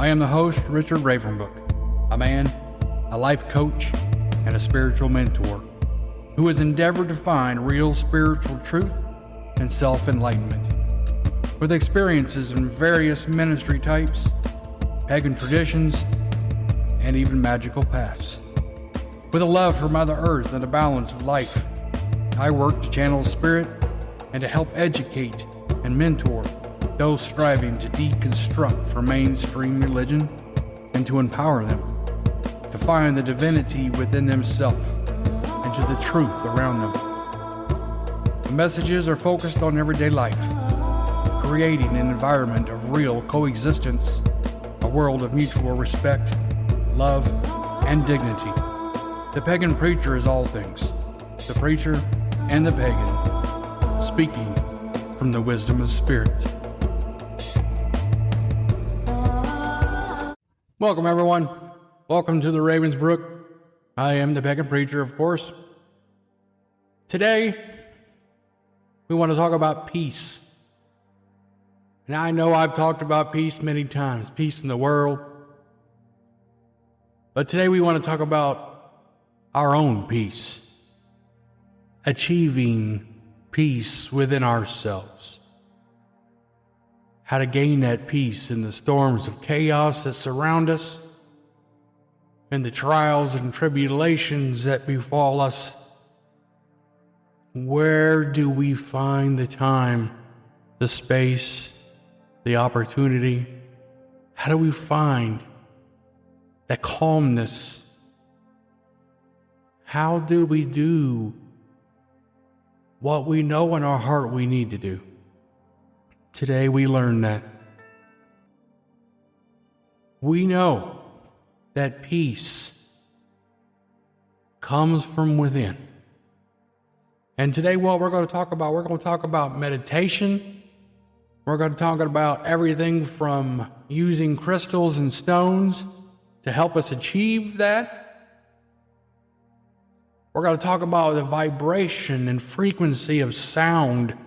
I am the host, Richard Ravenbrook, a man, a life coach, and a spiritual mentor who has endeavored to find real spiritual truth and self-enlightenment. With experiences in various ministry types, pagan traditions, and even magical paths. With a love for Mother Earth and the balance of life, I work to channel spirit and to help educate and mentor those striving to deconstruct from mainstream religion and to empower them to find the divinity within themselves and to the truth around them. The messages are focused on everyday life, creating an environment of real coexistence, a world of mutual respect, love, and dignity. The pagan preacher is all things, the preacher and the pagan, speaking from the wisdom of spirit. Welcome, everyone. Welcome to the Ravensbrook. I am the pagan preacher, of course. Today, we want to talk about peace. And I know I've talked about peace many times, peace in the world. But today we want to talk about our own peace, achieving peace within ourselves. How to gain that peace in the storms of chaos that surround us, and the trials and tribulations that befall us. Where do we find the time, the space, the opportunity? How do we find that calmness? How do we do what we know in our heart we need to do? Today we learn that. We know that peace comes from within. And today what we're going to talk about meditation. We're going to talk about everything from using crystals and stones to help us achieve that. We're going to talk about the vibration and frequency of sound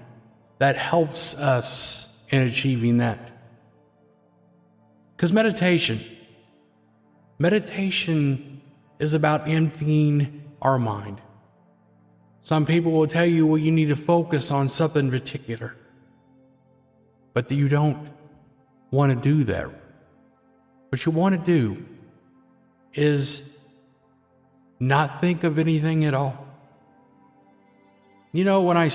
that helps us in achieving that. Because meditation is about emptying our mind. Some people will tell you, well, you need to focus on something particular. But you don't want to do that. What you want to do is not think of anything at all. You know, when I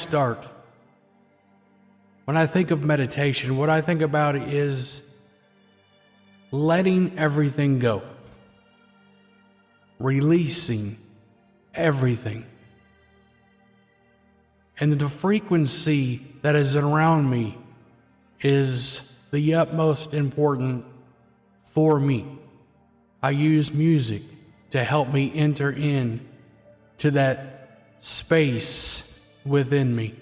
think of meditation, what I think about is letting everything go, releasing everything. And the frequency that is around me is the utmost important for me. I use music to help me enter in to that space within me.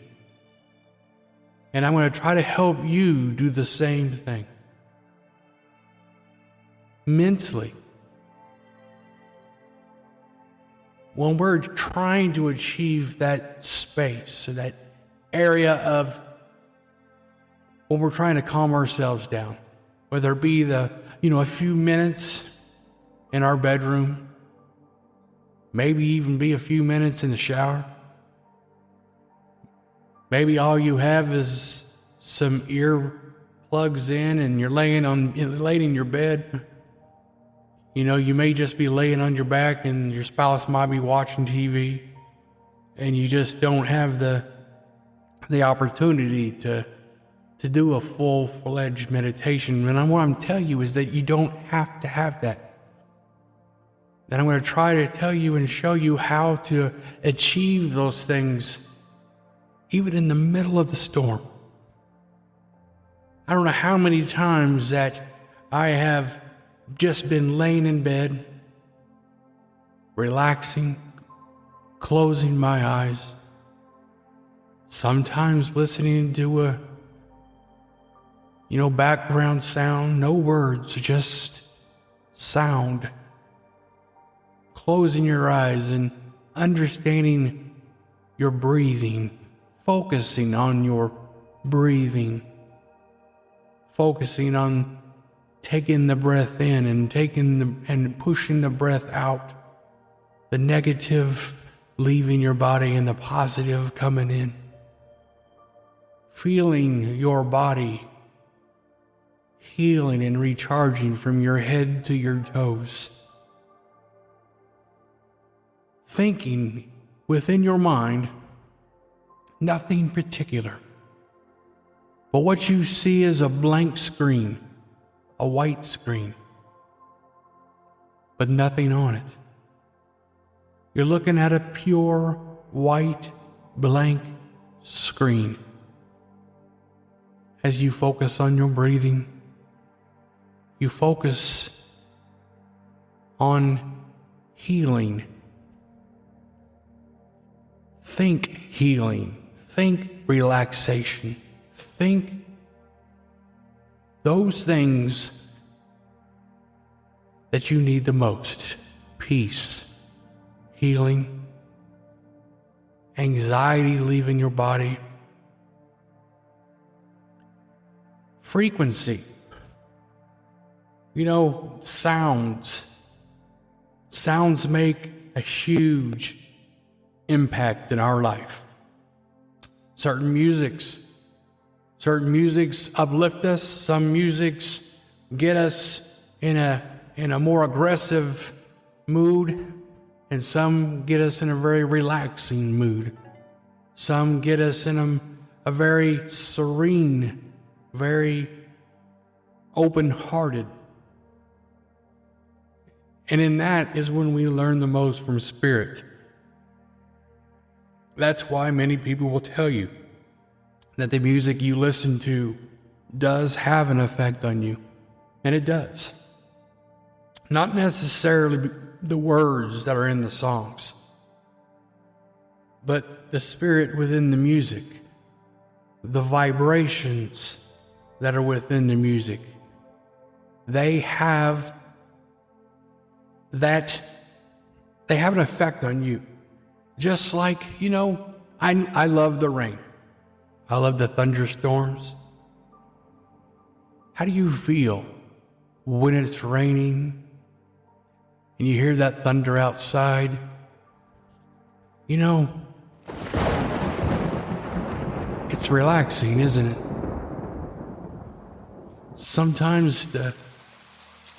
And I'm going to try to help you do the same thing. Mentally. When we're trying to achieve that space, or that area of when we're trying to calm ourselves down, whether it be a few minutes in our bedroom, maybe even be a few minutes in the shower. Maybe all you have is some ear plugs in and you're laying in your bed. You know, you may just be laying on your back and your spouse might be watching TV and you just don't have the opportunity to do a full-fledged meditation. And what I'm telling you is that you don't have to have that. And I'm going to try to tell you and show you how to achieve those things even in the middle of the storm. I don't know how many times that I have just been laying in bed, relaxing, closing my eyes, sometimes listening to a background sound, no words, just sound. Closing your eyes and understanding your breathing, focusing on your breathing, focusing on taking the breath in and pushing the breath out. The negative leaving your body and the positive coming in. Feeling your body healing and recharging from your head to your toes. Thinking within your mind nothing particular, but what you see is a blank screen, a white screen, but nothing on it. You're looking at a pure white blank screen. As you focus on your breathing, you focus on healing. Think healing. Think relaxation. Think those things that you need the most. Peace, healing, anxiety leaving your body, frequency. You know, sounds make a huge impact in our life. Certain musics uplift us. Some musics get us in a more aggressive mood, and some get us in a very relaxing mood. Some get us in a very serene, very open-hearted. And in that is when we learn the most from Spirit. That's why many people will tell you that the music you listen to does have an effect on you. And it does. Not necessarily the words that are in the songs, but the spirit within the music, the vibrations that are within the music. They have an effect on you. Just like, I love the rain. I love the thunderstorms. How do you feel when it's raining and you hear that thunder outside? It's relaxing, isn't it? Sometimes the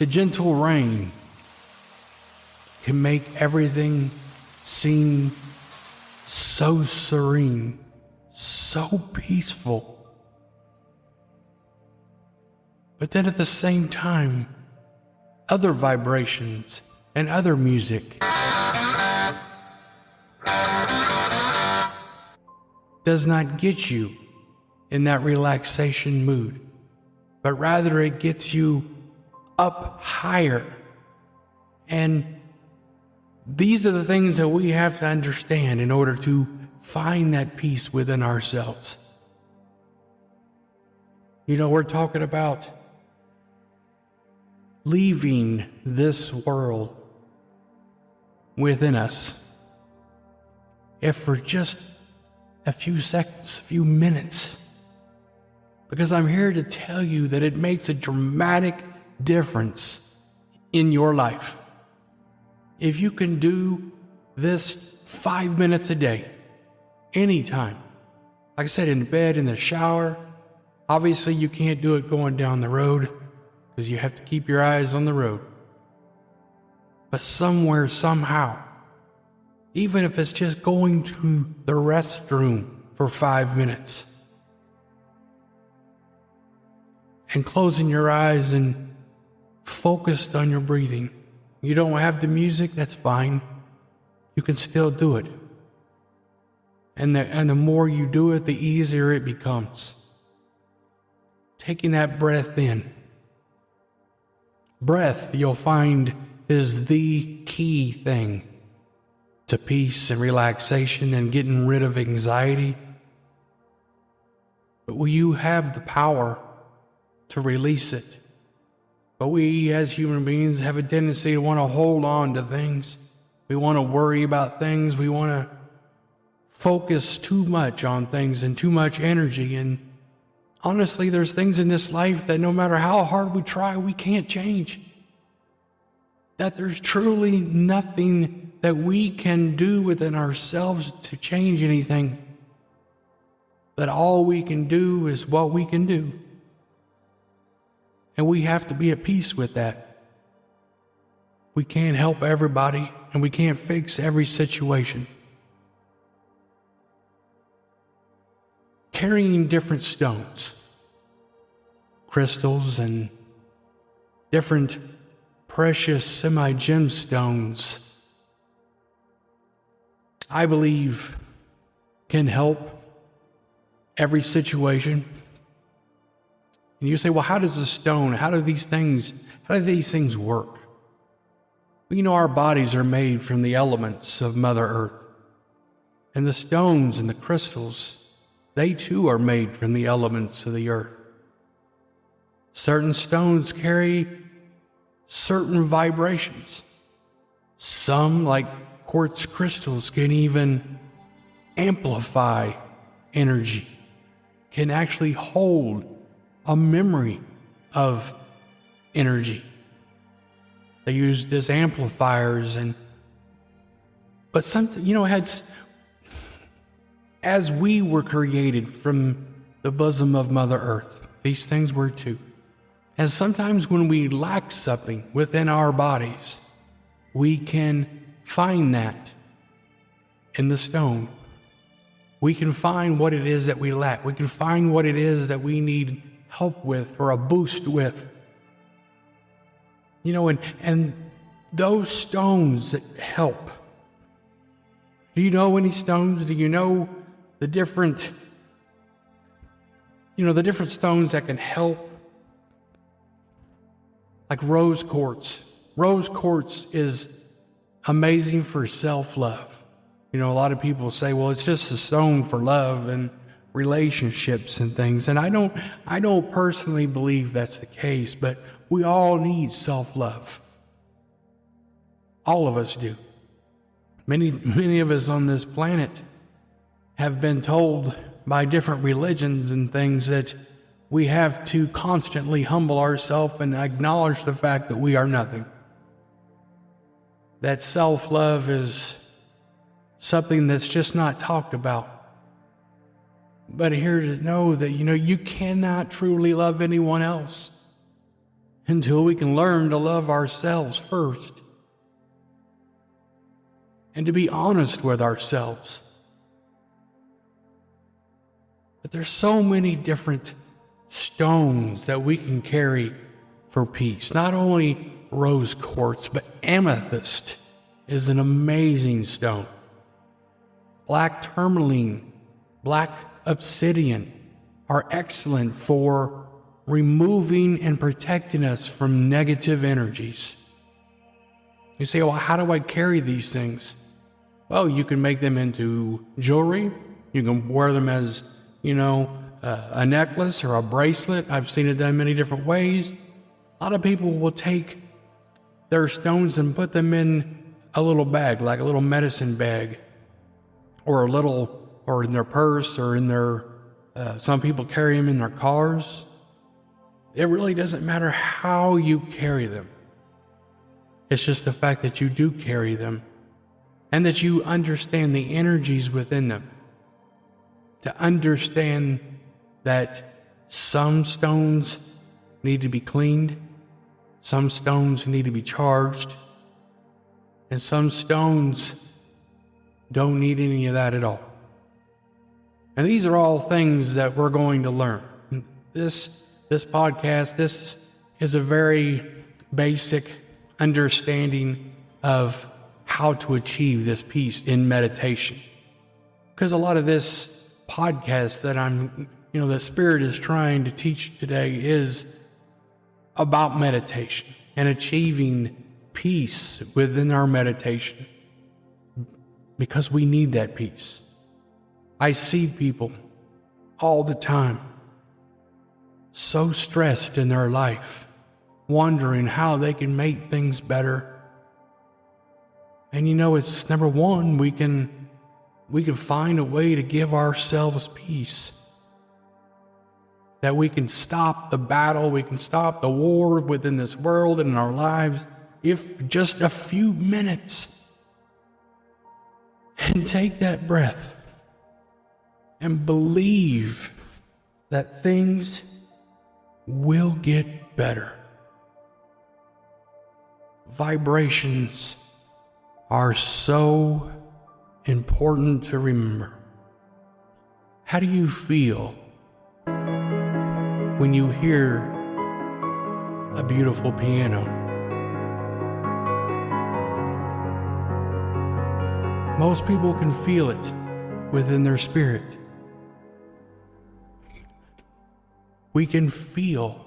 gentle rain can make everything seem so serene, so peaceful. But then at the same time, other vibrations and other music does not get you in that relaxation mood, but rather it gets you up higher. And these are the things that we have to understand in order to find that peace within ourselves. We're talking about leaving this world within us. If for just a few seconds, a few minutes, because I'm here to tell you that it makes a dramatic difference in your life. If you can do this 5 minutes a day, anytime, like I said, in bed, in the shower, obviously you can't do it going down the road because you have to keep your eyes on the road. But somewhere, somehow, even if it's just going to the restroom for 5 minutes and closing your eyes and focused on your breathing. You don't have the music, that's fine. You can still do it. And the more you do it, the easier it becomes. Taking that breath in. Breath, you'll find, is the key thing to peace and relaxation and getting rid of anxiety. But you have the power to release it. But we as human beings have a tendency to want to hold on to things. We want to worry about things. We want to focus too much on things and too much energy. And honestly, there's things in this life that no matter how hard we try, we can't change. That there's truly nothing that we can do within ourselves to change anything. That all we can do is what we can do. And we have to be at peace with that. We can't help everybody, and we can't fix every situation. Carrying different stones, crystals, and different precious semi-gemstones, I believe can help every situation. And you say, well, how does how do these things work? Well, our bodies are made from the elements of Mother Earth. And the stones and the crystals, they too are made from the elements of the earth. Certain stones carry certain vibrations. Some, like quartz crystals, can even amplify energy, can actually hold a memory of energy. They used as amplifiers, but something, as we were created from the bosom of Mother Earth, these things were too. And sometimes when we lack something within our bodies, we can find that in the stone. We can find what it is that we lack. We can find what it is that we need help with or a boost with. And those stones that help. Do you know any stones? Do you know the different stones that can help? Like rose quartz. Rose quartz is amazing for self-love. A lot of people say, well, it's just a stone for love and relationships and things. And I don't personally believe that's the case, but we all need self-love. All of us do. Many of us on this planet have been told by different religions and things that we have to constantly humble ourselves and acknowledge the fact that we are nothing. That self-love is something that's just not talked about. But here to know that, you cannot truly love anyone else until we can learn to love ourselves first. And to be honest with ourselves. But there's so many different stones that we can carry for peace. Not only rose quartz, but amethyst is an amazing stone. Black tourmaline, black obsidian are excellent for removing and protecting us from negative energies. You say, well, how do I carry these things? Well, you can make them into jewelry. You can wear them as, a necklace or a bracelet. I've seen it done many different ways. A lot of people will take their stones and put them in a little bag, like a little medicine bag, or in their purse, or in their, some people carry them in their cars. It really doesn't matter how you carry them. It's just the fact that you do carry them and that you understand the energies within them. To understand that some stones need to be cleaned, some stones need to be charged, and some stones don't need any of that at all. And these are all things that we're going to learn. This podcast, this is a very basic understanding of how to achieve this peace in meditation. Because a lot of this podcast that the Spirit is trying to teach today is about meditation and achieving peace within our meditation. Because we need that peace. I see people all the time so stressed in their life, wondering how they can make things better. And it's number one, we can find a way to give ourselves peace. that we can stop the battle, we can stop the war within this world and in our lives, if just a few minutes, and take that breath and believe that things will get better. Vibrations are so important to remember. How do you feel when you hear a beautiful piano? Most people can feel it within their spirit. We can feel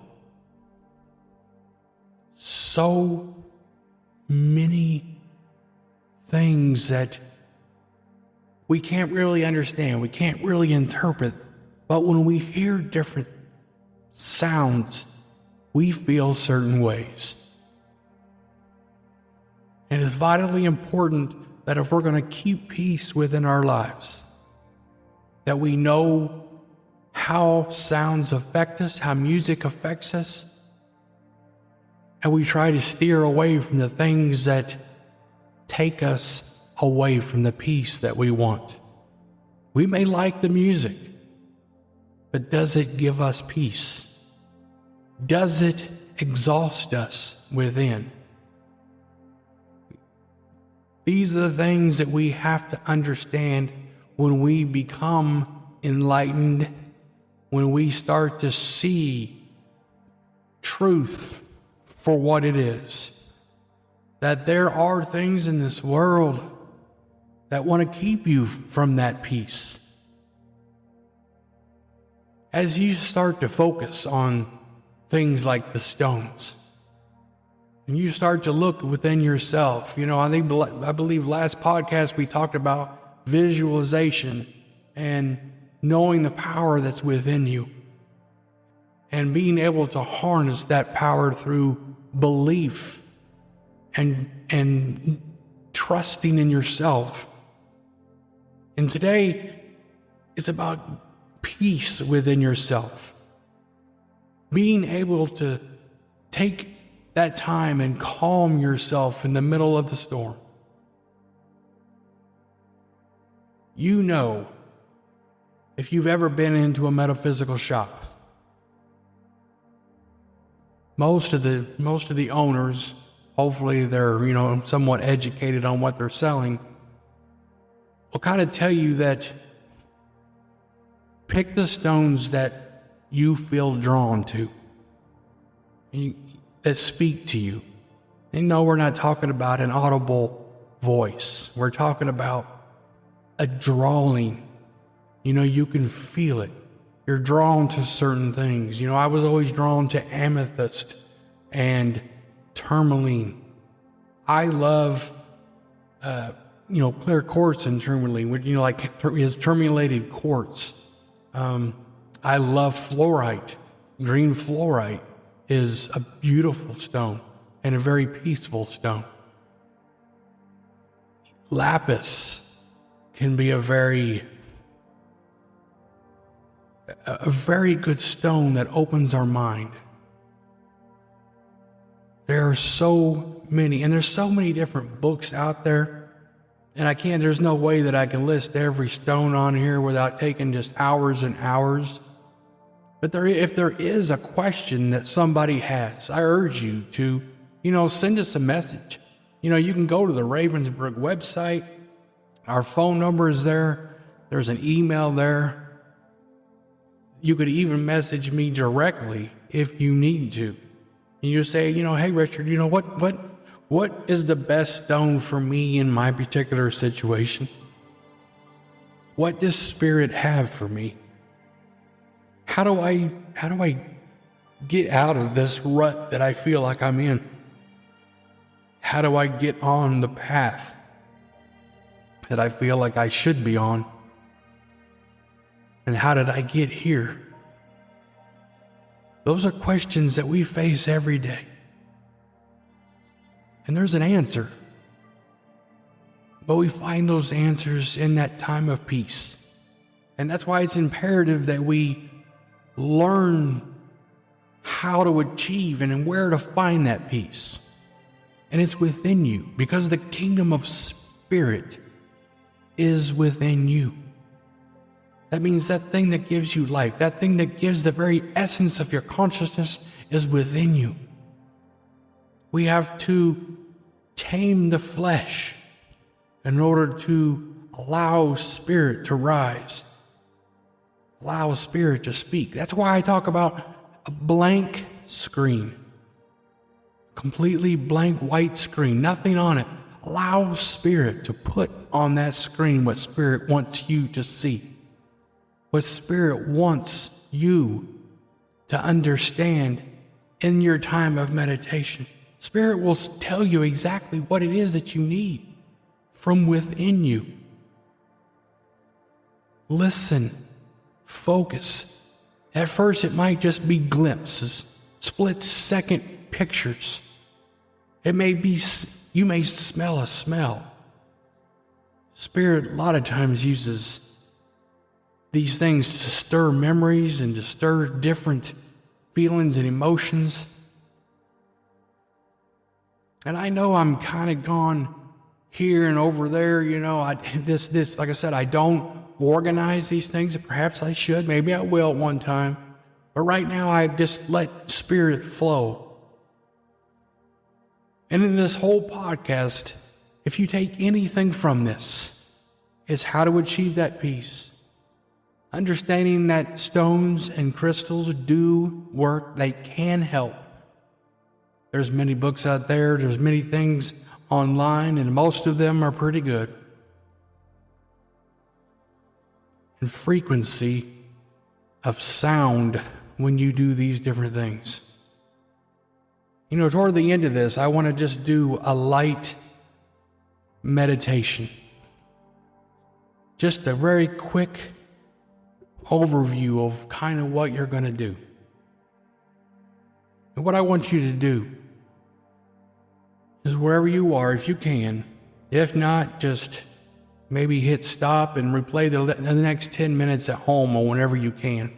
so many things that we can't really understand, we can't really interpret, but when we hear different sounds, we feel certain ways. And it's vitally important that if we're going to keep peace within our lives, that we know how sounds affect us, how music affects us, and we try to steer away from the things that take us away from the peace that we want. We may like the music, but does it give us peace? Does it exhaust us within? These are the things that we have to understand when we become enlightened, when we start to see truth for what it is. That there are things in this world that want to keep you from that peace. As you start to focus on things like the stones, and you start to look within yourself, I believe last podcast we talked about visualization and knowing the power that's within you and being able to harness that power through belief and trusting in yourself. And today is about peace within yourself. Being able to take that time and calm yourself in the middle of the storm. You know, if you've ever been into a metaphysical shop, most of the owners, hopefully they're, somewhat educated on what they're selling, will kind of tell you that pick the stones that you feel drawn to, that speak to you. And no, we're not talking about an audible voice. We're talking about a drawing. You can feel it. You're drawn to certain things. I was always drawn to amethyst and tourmaline. I love, clear quartz and tourmaline, which, is terminated quartz. I love fluorite. Green fluorite is a beautiful stone and a very peaceful stone. Lapis can be a very good stone that opens our mind. There are so many, and there's so many different books out there, and there's no way that I can list every stone on here without taking just hours and hours. But if there is a question that somebody has, I urge you to, send us a message. You can go to the Ravensbrück website. Our phone number is there. There's an email there. You could even message me directly if you need to. And you say, hey, Richard, what is the best stone for me in my particular situation? What does Spirit have for me? How do I get out of this rut that I feel like I'm in? How do I get on the path that I feel like I should be on? And how did I get here? Those are questions that we face every day. And there's an answer. But we find those answers in that time of peace. And that's why it's imperative that we learn how to achieve and where to find that peace. And it's within you, because the kingdom of spirit is within you. That means that thing that gives you life, that thing that gives the very essence of your consciousness is within you. We have to tame the flesh in order to allow spirit to rise, allow spirit to speak. That's why I talk about a blank screen, completely blank white screen, nothing on it. Allow spirit to put on that screen what spirit wants you to see, what spirit wants you to understand in your time of meditation. Spirit will tell you exactly what it is that you need from within you. Listen, focus. At first it might just be glimpses, split-second pictures. It may be, you may smell a smell. Spirit a lot of times uses these things to stir memories and to stir different feelings and emotions. And I know I'm kind of gone here and over there, this, like I said, I don't organize these things. Perhaps I should, maybe I will at one time. But right now I just let spirit flow. And in this whole podcast, if you take anything from this, it's how to achieve that peace. Understanding that stones and crystals do work, they can help. There's many books out there, there's many things online, and most of them are pretty good. And frequency of sound when you do these different things. Toward the end of this, I want to just do a light meditation. Just a very quick overview of kind of what you're going to do. And what I want you to do is wherever you are, if you can, if not, just maybe hit stop and replay the next 10 minutes at home or whenever you can.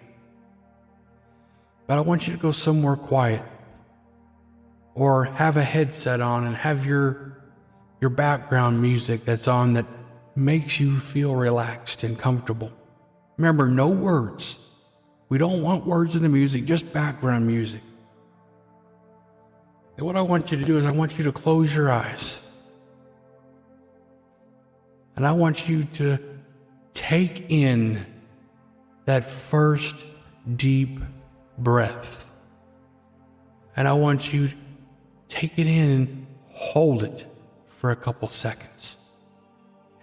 But I want you to go somewhere quiet, or have a headset on and have your background music that's on that makes you feel relaxed and comfortable. Remember, no words. We don't want words in the music, just background music. And what I want you to do is I want you to close your eyes. And I want you to take in that first deep breath. And I want you to take it in and hold it for a couple seconds.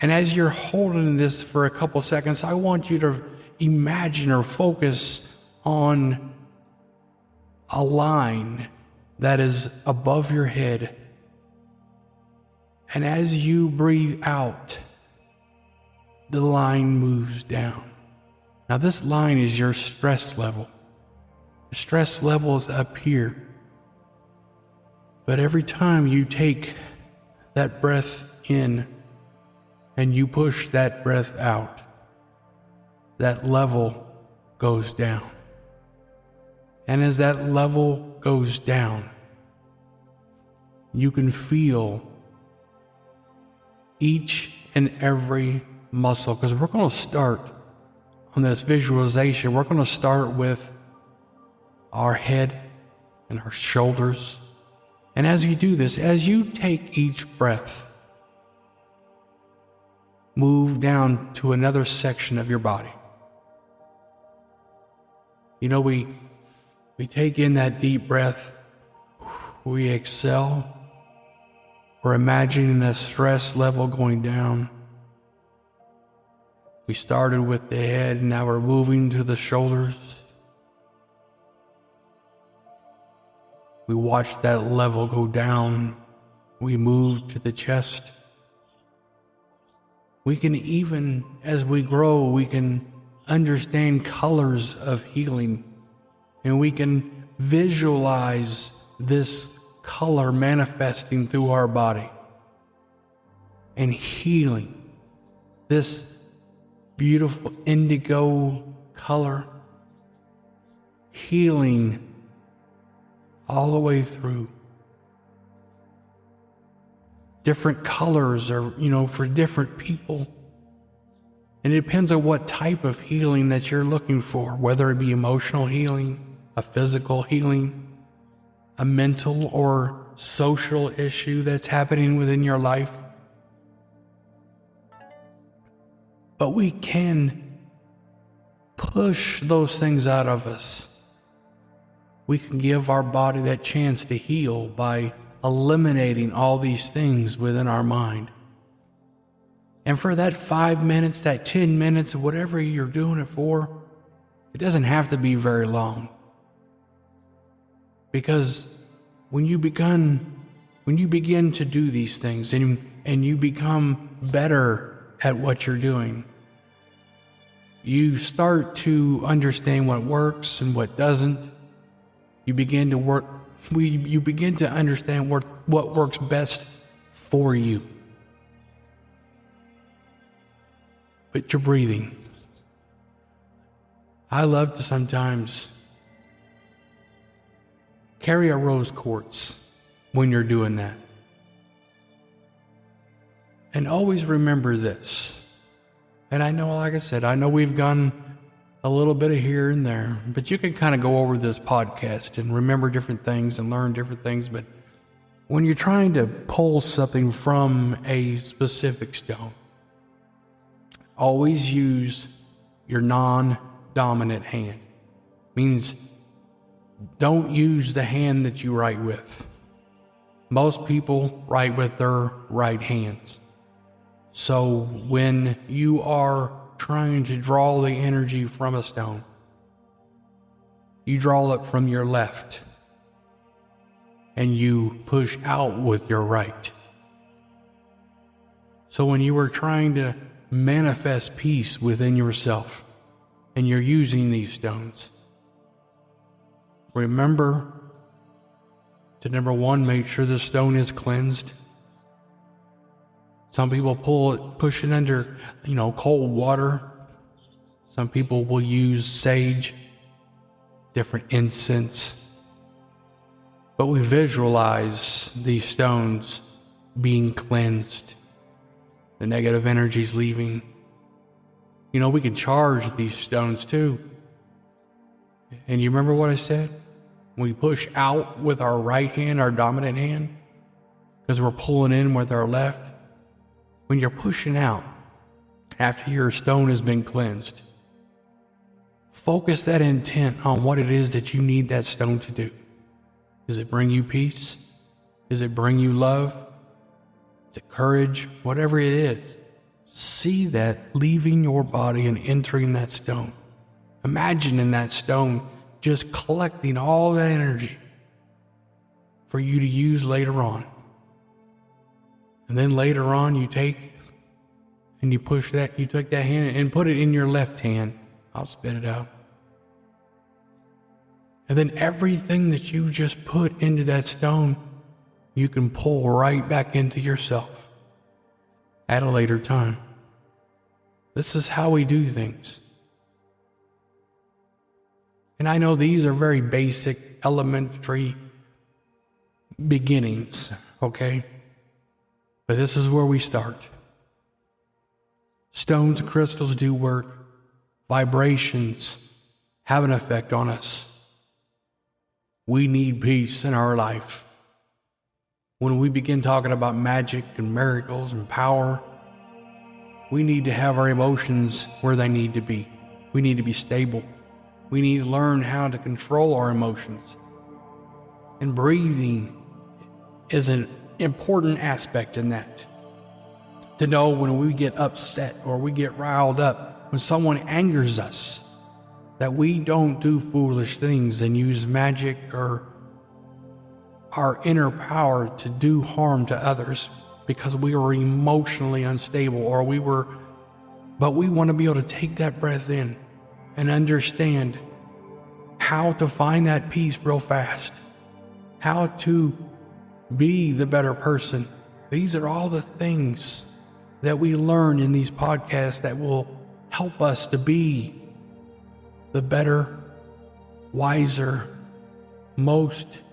And as you're holding this for a couple seconds, I want you to imagine or focus on a line that is above your head. And as you breathe out, the line moves down. Now this line is your stress level. The stress level is up here. But every time you take that breath in and you push that breath out, that level goes down. And as that level goes down, you can feel each and every muscle, because we're going to start on this visualization. We're going to start with our head and our shoulders. And as you do this, as you take each breath, move down to another section of your body. We take in that deep breath, we exhale, we're imagining the stress level going down. We started with the head, and now we're moving to the shoulders. We watch that level go down. We move to the chest. We can even, as we grow, we can understand colors of healing. And we can visualize this color manifesting through our body and healing. This beautiful indigo color healing all the way through. Different colors are, for different people. And it depends on what type of healing that you're looking for, whether it be emotional healing, a physical healing, a mental or social issue that's happening within your life. But we can push those things out of us. We can give our body that chance to heal by eliminating all these things within our mind. And for that 5 minutes, that 10 minutes, whatever you're doing it for, it doesn't have to be very long. Because when you begin to do these things and you become better at what you're doing, you start to understand what works and what doesn't. You begin to understand what works best for you. But you're breathing. I love to sometimes carry a rose quartz when you're doing that. And always remember this. And I know, like I said, I know we've gone a little bit of here and there, but you can kind of go over this podcast and remember different things and learn different things. But when you're trying to pull something from a specific stone, always use your non-dominant hand. Means don't use the hand that you write with. Most people write with their right hands. So when you are trying to draw the energy from a stone, you draw it from your left and you push out with your right. So when you are trying to manifest peace within yourself and you're using these stones, remember to number one, make sure the stone is cleansed. Some people push it under, cold water. Some people will use sage, different incense. But we visualize these stones being cleansed, the negative energies leaving. We can charge these stones too. And you remember what I said? We push out with our right hand, our dominant hand, because we're pulling in with our left. When you're pushing out, after your stone has been cleansed, focus that intent on what it is that you need that stone to do. Does it bring you peace? Does it bring you love? Is it courage? Whatever it is, see that leaving your body and entering that stone. Imagine in that stone just collecting all that energy for you to use later on. And then later on you take and you push that, you take that hand and put it in your left hand. I'll spit it out. And then everything that you just put into that stone, you can pull right back into yourself at a later time. This is how we do things. And I know these are very basic, elementary beginnings, okay? But this is where we start. Stones and crystals do work. Vibrations have an effect on us. We need peace in our life. When we begin talking about magic and miracles and power, we need to have our emotions where they need to be. We need to be stable. We need to learn how to control our emotions. And breathing is an important aspect in that. To know when we get upset or we get riled up, when someone angers us, that we don't do foolish things and use magic or our inner power to do harm to others because we were emotionally unstable but we want to be able to take that breath in and understand how to find that peace real fast, how to be the better person. These are all the things that we learn in these podcasts that will help us to be the better wiser, most,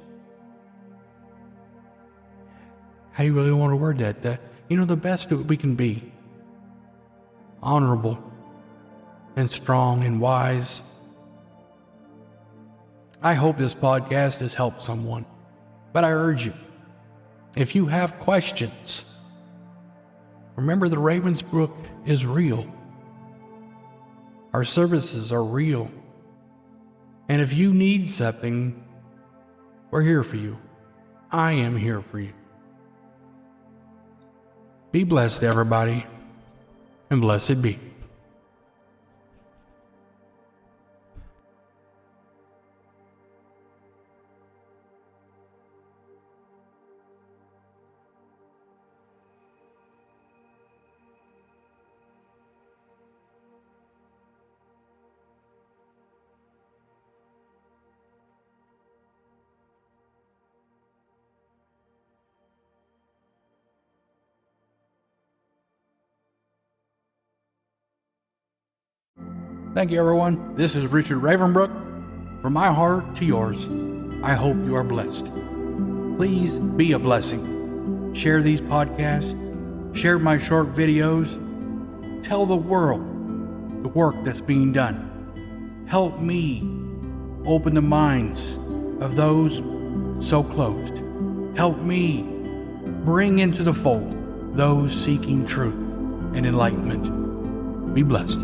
how do you really want to word that? The best that we can be. Honorable and strong and wise. I hope this podcast has helped someone. But I urge you, if you have questions, remember the Ravensbrook is real. Our services are real. And if you need something, we're here for you. I am here for you. Be blessed, everybody, and blessed be. Thank you, everyone. This is Richard Ravenbrook. From my heart to yours, I hope you are blessed. Please be a blessing. Share these podcasts. Share my short videos. Tell the world the work that's being done. Help me open the minds of those so closed. Help me bring into the fold those seeking truth and enlightenment. Be blessed.